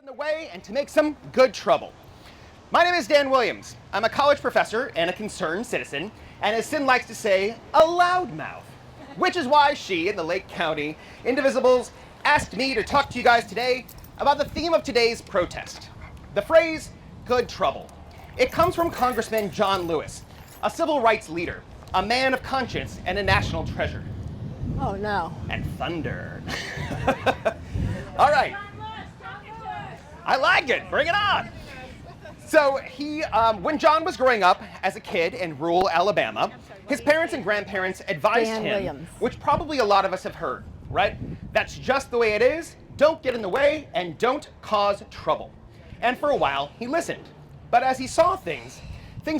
in the way and to make some good trouble. My name is Dan Williams. I'm a college professor and a concerned citizen, and as Sin likes to say, a loudmouth. Which is why she and the Lake County Indivisibles asked me to talk to you guys today about the theme of today's protest. The phrase, good trouble. It comes from Congressman John Lewis, a civil rights leader, a man of conscience, and a national treasure. Oh no. And thunder. All right. I like it. Bring it on. So when John was growing up as a kid in rural Alabama, his parents and grandparents advised Dan him, Williams. which probably a lot of us have heard, right? That's just the way it is. Don't get in the way and don't cause trouble. And for a while, he listened. But as he saw things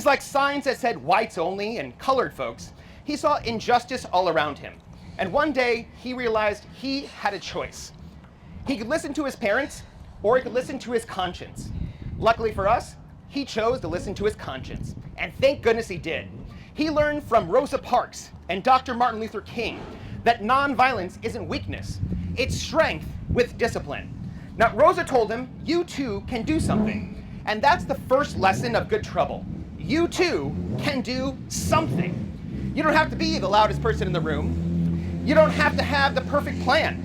like signs that said whites only and colored folks, he saw injustice all around him. And one day, he realized he had a choice. He could listen to his parents, or he could listen to his conscience. Luckily for us, he chose to listen to his conscience, and thank goodness he did. He learned from Rosa Parks and Dr. Martin Luther King that nonviolence isn't weakness, it's strength with discipline. Now, Rosa told him, you too can do something, and that's the first lesson of good trouble. You too can do something. You don't have to be the loudest person in the room. You don't have to have the perfect plan.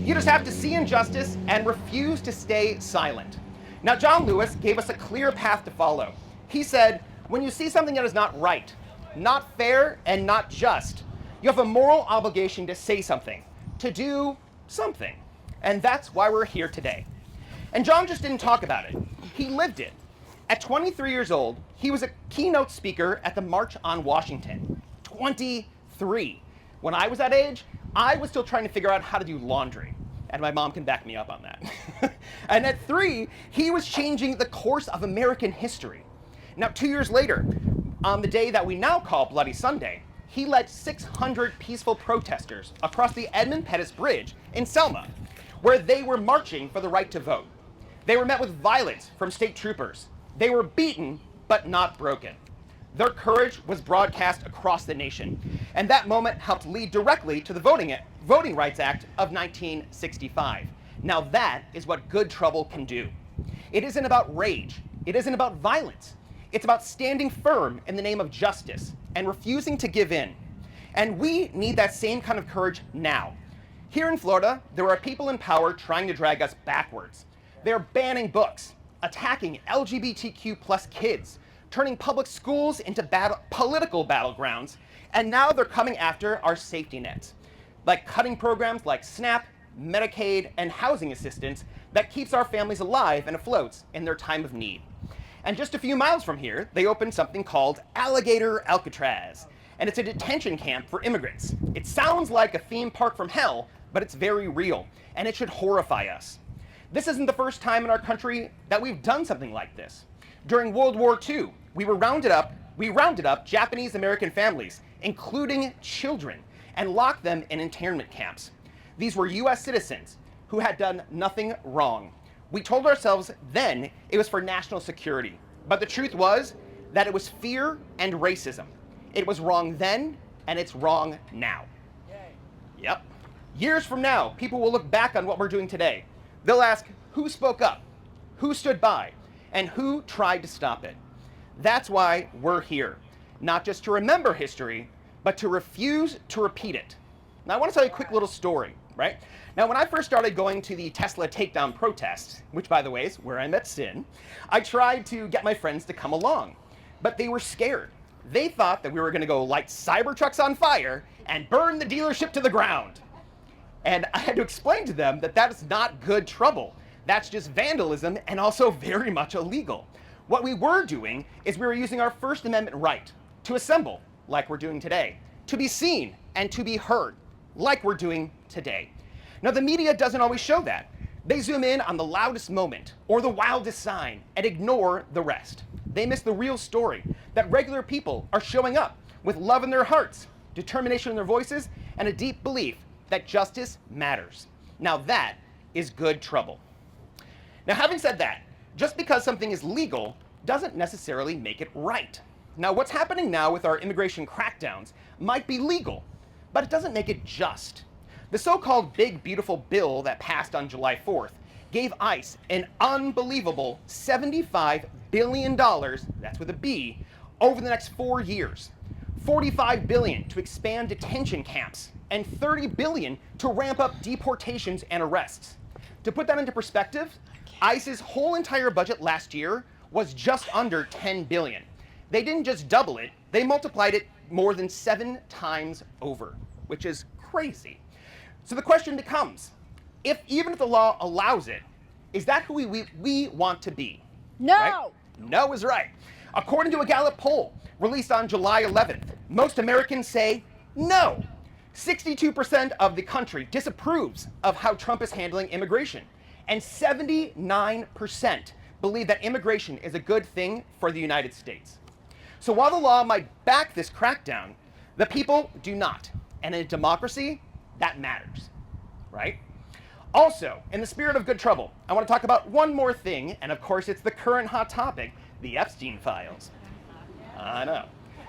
You just have to see injustice and refuse to stay silent. Now, John Lewis gave us a clear path to follow. He said, when you see something that is not right, not fair, and not just, you have a moral obligation to say something, to do something. And that's why we're here today. And John just didn't talk about it. He lived it. At 23 years old, he was a keynote speaker at the March on Washington. 23. When I was that age, I was still trying to figure out how to do laundry. And my mom can back me up on that. And at 3, he was changing the course of American history. Now, 2 years later, on the day that we now call Bloody Sunday, he led 600 peaceful protesters across the Edmund Pettus Bridge in Selma, where they were marching for the right to vote. They were met with violence from state troopers. They were beaten, but not broken. Their courage was broadcast across the nation, and that moment helped lead directly to the Voting Rights Act of 1965. Now that is what good trouble can do. It isn't about rage. It isn't about violence. It's about standing firm in the name of justice and refusing to give in. And we need that same kind of courage now. Here in Florida, there are people in power trying to drag us backwards. They're banning books, attacking LGBTQ plus kids, turning public schools into political battlegrounds, and now they're coming after our safety nets, like cutting programs like SNAP, Medicaid, and housing assistance that keeps our families alive and afloat in their time of need. And just a few miles from here, they opened something called Alligator Alcatraz, and it's a detention camp for immigrants. It sounds like a theme park from hell, but it's very real, and it should horrify us. This isn't the first time in our country that we've done something like this. During World War II, we rounded up Japanese American families, including children, and locked them in internment camps. These were US citizens who had done nothing wrong. We told ourselves then it was for national security, but the truth was that it was fear and racism. It was wrong then, and it's wrong now. Yep. Years from now, people will look back on what we're doing today. They'll ask, who spoke up? Who stood by? And who tried to stop it? That's why we're here. Not just to remember history, but to refuse to repeat it. Now, I want to tell you a quick little story, right? Now, when I first started going to the Tesla takedown protests, which, by the way, is where I met Sin, I tried to get my friends to come along, but they were scared. They thought that we were going to go light Cybertrucks on fire and burn the dealership to the ground. And I had to explain to them that that is not good trouble. That's just vandalism and also very much illegal. What we were doing is we were using our First Amendment right to assemble, like we're doing today, to be seen and to be heard, like we're doing today. Now, the media doesn't always show that. They zoom in on the loudest moment or the wildest sign and ignore the rest. They miss the real story, that regular people are showing up with love in their hearts, determination in their voices, and a deep belief that justice matters. Now that is good trouble. Now, having said that, just because something is legal doesn't necessarily make it right. Now, what's happening now with our immigration crackdowns might be legal, but it doesn't make it just. The so-called Big Beautiful Bill that passed on July 4th gave ICE an unbelievable $75 billion, that's with a B, over the next 4 years. $45 billion to expand detention camps, and $30 billion to ramp up deportations and arrests. To put that into perspective, ICE's whole entire budget last year was just under $10 billion. They didn't just double it, they multiplied it more than 7 times over, which is crazy. So the question becomes, even if the law allows it, is that who we want to be? No! Right? No is right. According to a Gallup poll released on July 11th, most Americans say no. 62% of the country disapproves of how Trump is handling immigration, and 79% believe that immigration is a good thing for the United States. So while the law might back this crackdown, the people do not. And in a democracy, that matters, right? Also, in the spirit of good trouble, I want to talk about one more thing, and of course it's the current hot topic, the Epstein files. I know.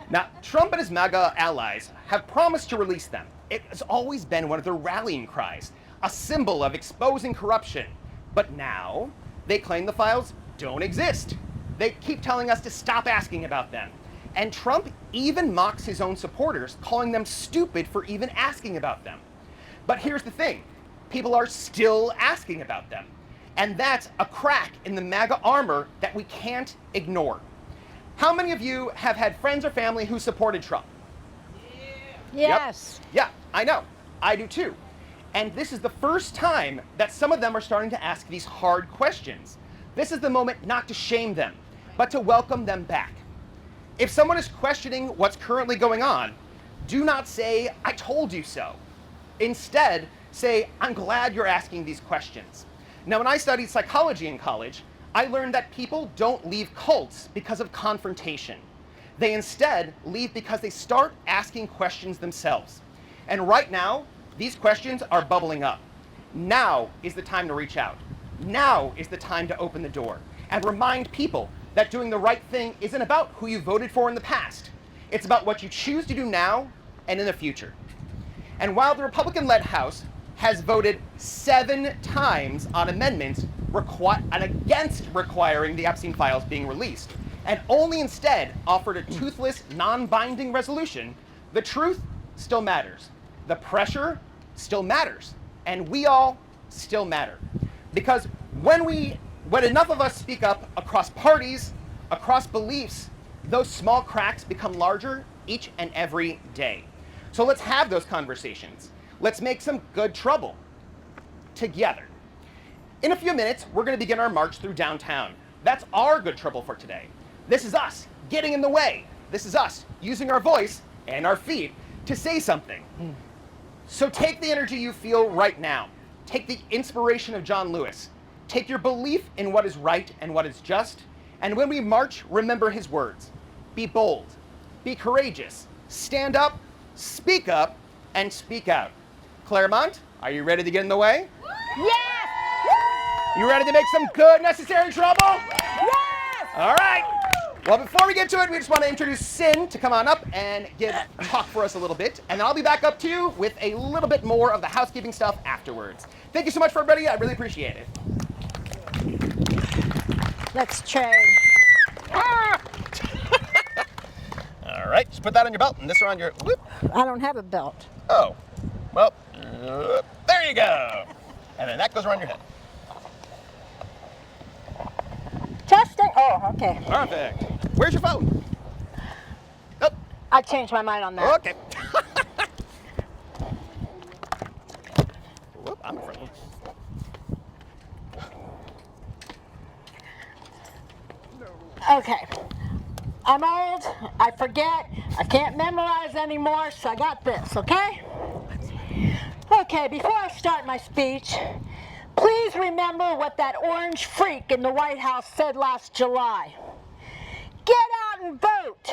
Now, Trump and his MAGA allies have promised to release them. It has always been one of their rallying cries, a symbol of exposing corruption. But now, they claim the files don't exist. They keep telling us to stop asking about them. And Trump even mocks his own supporters, calling them stupid for even asking about them. But here's the thing, people are still asking about them. And that's a crack in the MAGA armor that we can't ignore. How many of you have had friends or family who supported Trump? Yes. Yep. Yeah, I know. I do too. And this is the first time that some of them are starting to ask these hard questions. This is the moment not to shame them, but to welcome them back. If someone is questioning what's currently going on, do not say, "I told you so." Instead, say, "I'm glad you're asking these questions." Now, when I studied psychology in college, I learned that people don't leave cults because of confrontation. They instead leave because they start asking questions themselves. And right now, these questions are bubbling up. Now is the time to reach out. Now is the time to open the door and remind people that doing the right thing isn't about who you voted for in the past. It's about what you choose to do now and in the future. And while the Republican-led House has voted 7 times on amendments against requiring the Epstein files being released, and only instead offered a toothless, non-binding resolution, the truth still matters. The pressure still matters. And we all still matter. Because when enough of us speak up across parties, across beliefs, those small cracks become larger each and every day. So let's have those conversations. Let's make some good trouble together. In a few minutes, we're going to begin our march through downtown. That's our good trouble for today. This is us getting in the way. This is us using our voice and our feet to say something. So take the energy you feel right now. Take the inspiration of John Lewis. Take your belief in what is right and what is just. And when we march, remember his words. Be bold. Be courageous. Stand up, and speak out. Clermont, are you ready to get in the way? Yes! You ready to make some good, necessary trouble? Yes! All right. Well, before we get to it, we just want to introduce Sin to come on up and talk for us a little bit. And then I'll be back up to you with a little bit more of the housekeeping stuff afterwards. Thank you so much for everybody. I really appreciate it. Let's trade. All right. Just put that on your belt and this around your... Whoop. I don't have a belt. Oh. Well, there you go. And then that goes around your head. Testing. Oh, okay. Perfect. Where's your phone? Oh. I changed my mind on that. Okay. Whoop, I'm in front of you. Okay. I'm old. I forget. I can't memorize anymore, so I got this, okay? Okay, before I start my speech, please remember what that orange freak in the White House said last July. Get out and vote.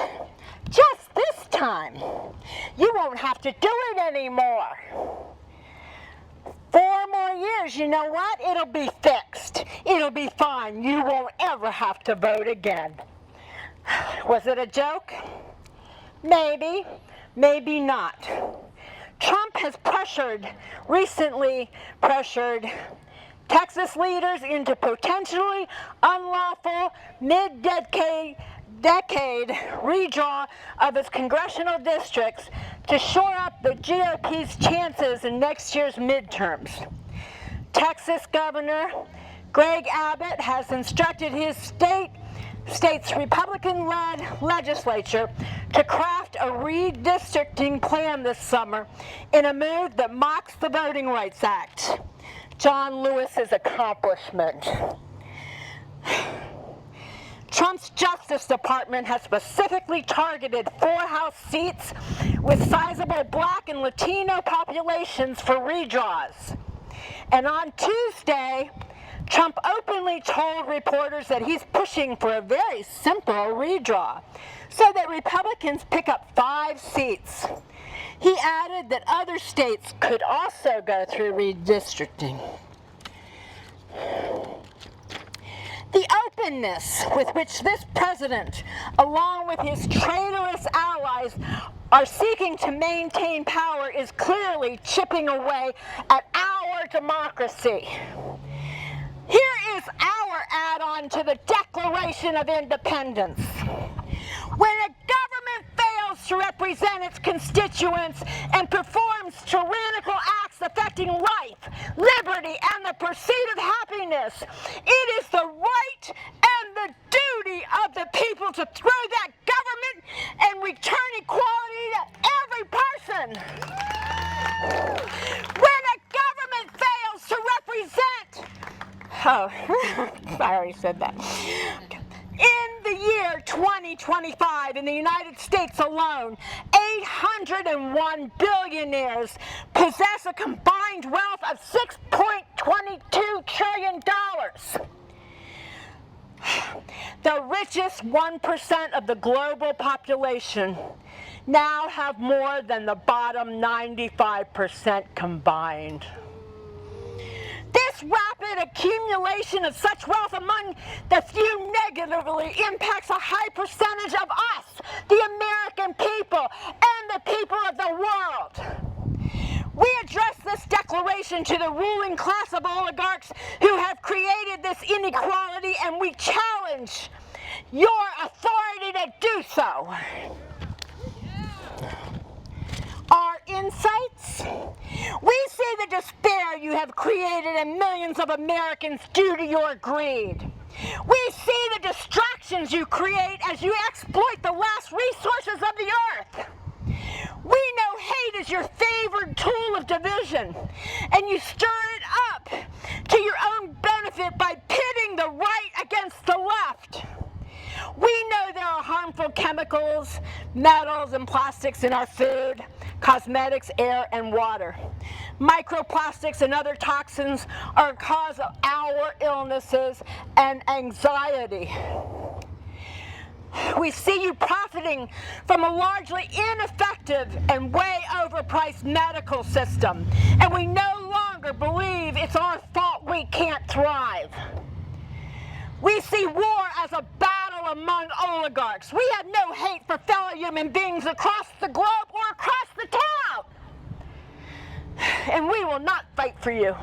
Just this time. You won't have to do it anymore. 4 more years, you know what? It'll be fixed. It'll be fine. You won't ever have to vote again. Was it a joke? Maybe, maybe not. Trump has recently pressured Texas leaders into potentially unlawful mid-decade redraw of its congressional districts to shore up the GOP's chances in next year's midterms. Texas Governor Greg Abbott has instructed his state's Republican-led legislature to craft a redistricting plan this summer in a move that mocks the Voting Rights Act. John Lewis's accomplishment. Trump's Justice Department has specifically targeted 4 House seats with sizable Black and Latino populations for redraws. And on Tuesday, Trump openly told reporters that he's pushing for a very simple redraw so that Republicans pick up 5 seats. He added that other states could also go through redistricting. The openness with which this president, along with his traitorous allies, are seeking to maintain power is clearly chipping away at our democracy. Here is our add-on to the Declaration of Independence. When a government fails to represent its constituents and performs tyrannical acts affecting life, liberty, and the pursuit of happiness, it is the right and the duty of the people to throw that government and return equality to every person. When a government fails to represent... Oh, I already said that. In the year 2025, in the United States alone, 801 billionaires possess a combined wealth of $6.22 trillion. The richest 1% of the global population now have more than the bottom 95% combined. This rapid accumulation of such wealth among the few negatively impacts a high percentage of us, the American people, and the people of the world. We address this declaration to the ruling class of oligarchs who have created this inequality, and we challenge your authority to do so. Our insights? We see the despair you have created in millions of Americans due to your greed. We see the distractions you create as you exploit the last resources of the earth. We know hate is your favored tool of division, and you stir it up to your own benefit by pitting the right against the left. We know there are harmful chemicals, metals, and plastics in our food, cosmetics, air, and water. Microplastics and other toxins are a cause of our illnesses and anxiety. We see you profiting from a largely ineffective and way overpriced medical system, and we no longer believe it's our fault we can't thrive. We see war as a battle among oligarchs. We have no hate for fellow human beings across the globe or across the town. And we will not fight for you.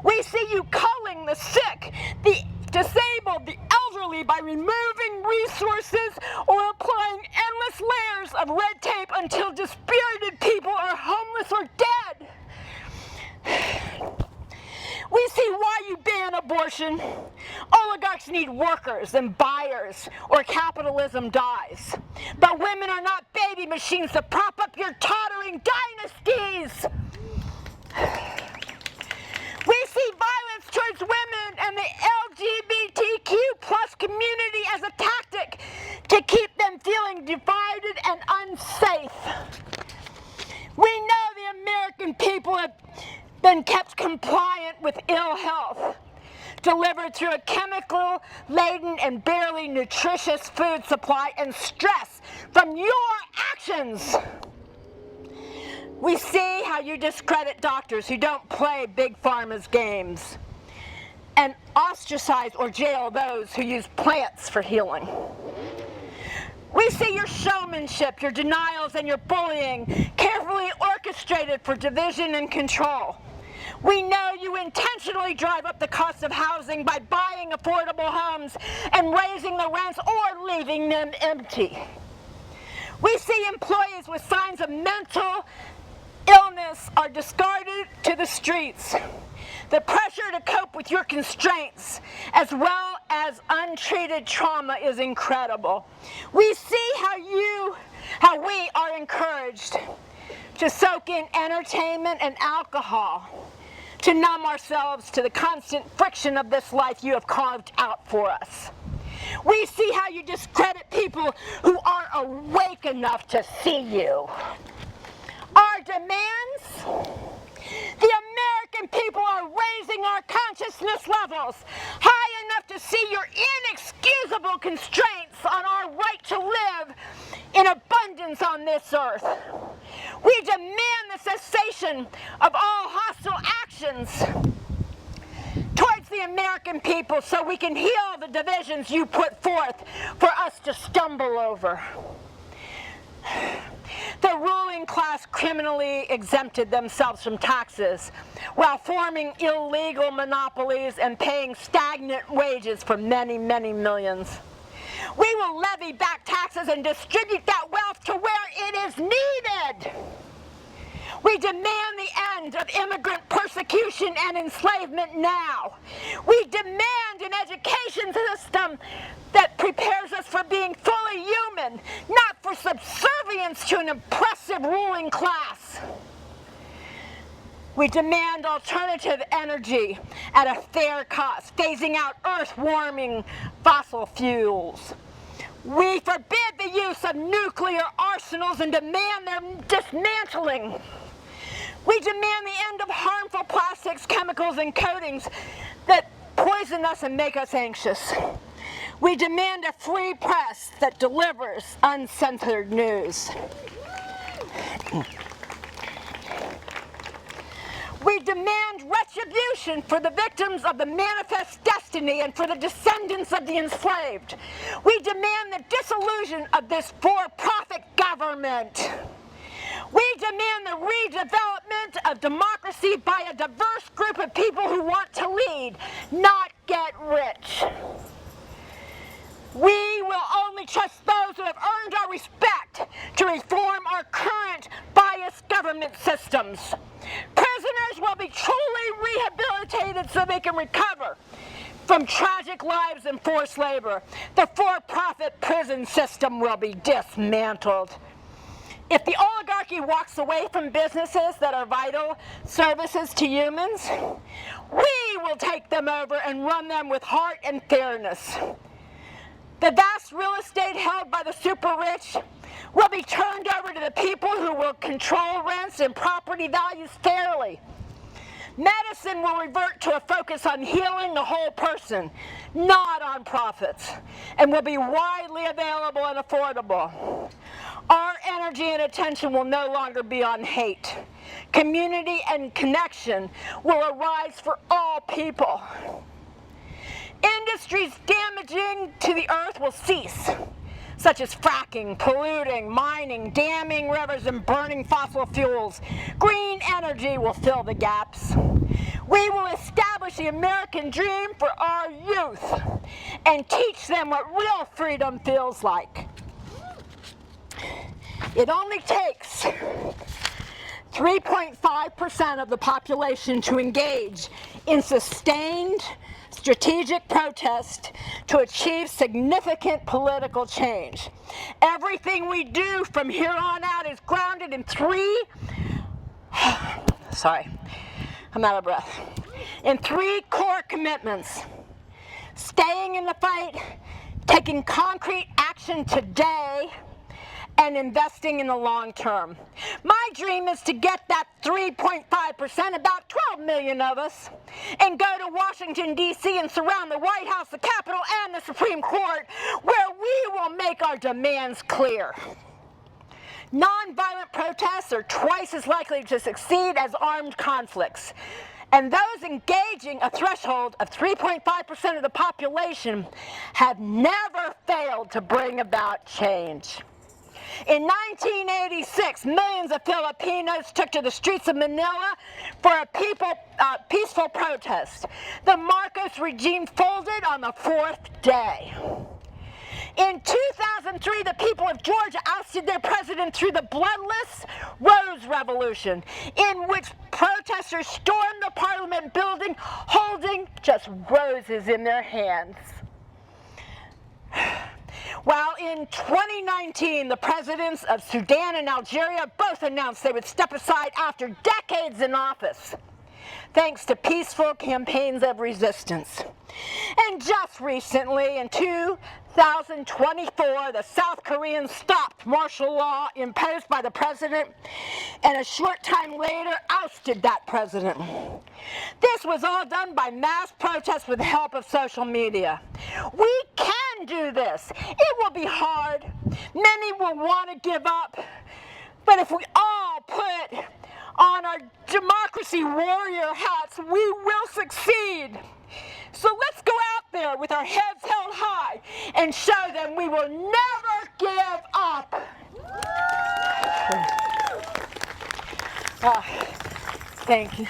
We see you culling the sick, the disabled, the elderly by removing resources or applying endless layers of red tape until dispirited people are homeless or dead. We see why you ban abortion. Oligarchs need workers and buyers, or capitalism dies. But women are not baby machines to prop up your tottering dynasties. We see violence towards women and the LGBTQ plus community as a tactic to keep them feeling divided and unsafe. We know the American people have been kept compliant with ill health, delivered through a chemical-laden and barely nutritious food supply, and stress from your actions. We see how you discredit doctors who don't play Big Pharma's games, and ostracize or jail those who use plants for healing. We see your showmanship, your denials, and your bullying carefully orchestrated for division and control. We know you intentionally drive up the cost of housing by buying affordable homes and raising the rents or leaving them empty. We see employees with signs of mental illness are discarded to the streets. The pressure to cope with your constraints, as well as untreated trauma, is incredible. We see how we are encouraged to soak in entertainment and alcohol, to numb ourselves to the constant friction of this life you have carved out for us. We see how you discredit people who aren't awake enough to see you. Our demands? The American people are raising our consciousness levels high enough to see your inexcusable constraints on our right to live in abundance on this earth. We demand the cessation of all hostile actions towards the American people so we can heal the divisions you put forth for us to stumble over. The ruling class criminally exempted themselves from taxes while forming illegal monopolies and paying stagnant wages for many, many millions. We will levy back taxes and distribute that wealth to where it is needed. We demand the end of immigrant persecution and enslavement now. We demand an education system that prepares us for being fully human, not for subservience to an oppressive ruling class. We demand alternative energy at a fair cost, phasing out earth-warming fossil fuels. We forbid the use of nuclear arsenals and demand their dismantling. We demand the end of harmful plastics, chemicals, and coatings that poison us and make us anxious. We demand a free press that delivers uncensored news. We demand retribution for the victims of the manifest destiny and for the descendants of the enslaved. We demand the dissolution of this for-profit government. We demand the redevelopment of democracy by a diverse group of people who want to lead, not get rich. We will only trust those who have earned our respect to reform our current biased government systems. Prisoners will be truly rehabilitated so they can recover from tragic lives and forced labor. The for-profit prison system will be dismantled. If the oligarchy walks away from businesses that are vital services to humans, we will take them over and run them with heart and fairness. The vast real estate held by the super rich will be turned over to the people who will control rents and property values fairly. Medicine will revert to a focus on healing the whole person, not on profits, and will be widely available and affordable. Our energy and attention will no longer be on hate. Community and connection will arise for all people. Industries damaging to the earth will cease, such as fracking, polluting, mining, damming rivers, and burning fossil fuels. Green energy will fill the gaps. We will establish the American dream for our youth and teach them what real freedom feels like. It only takes 3.5% of the population to engage in sustained strategic protest to achieve significant political change. Everything we do from here on out is grounded in three core commitments: staying in the fight, taking concrete action today, and investing in the long term. My dream is to get that 3.5%, about 12 million of us, and go to Washington, D.C. and surround the White House, the Capitol, and the Supreme Court, where we will make our demands clear. Nonviolent protests are twice as likely to succeed as armed conflicts. And those engaging a threshold of 3.5% of the population have never failed to bring about change. In 1986, millions of Filipinos took to the streets of Manila for a peaceful protest. The Marcos regime folded on the fourth day. In 2003, the people of Georgia ousted their president through the bloodless Rose Revolution, in which protesters stormed the Parliament building holding just roses in their hands. While in 2019, the presidents of Sudan and Algeria both announced they would step aside after decades in office, thanks to peaceful campaigns of resistance. And just recently, in 2024, the South Koreans stopped martial law imposed by the president, and a short time later ousted that president. This was all done by mass protests with the help of social media. We can do this. It will be hard. Many will want to give up. But if we all put on our democracy warrior hats, we will succeed. So let's go out there with our heads held high and show them we will never give up. Thank you.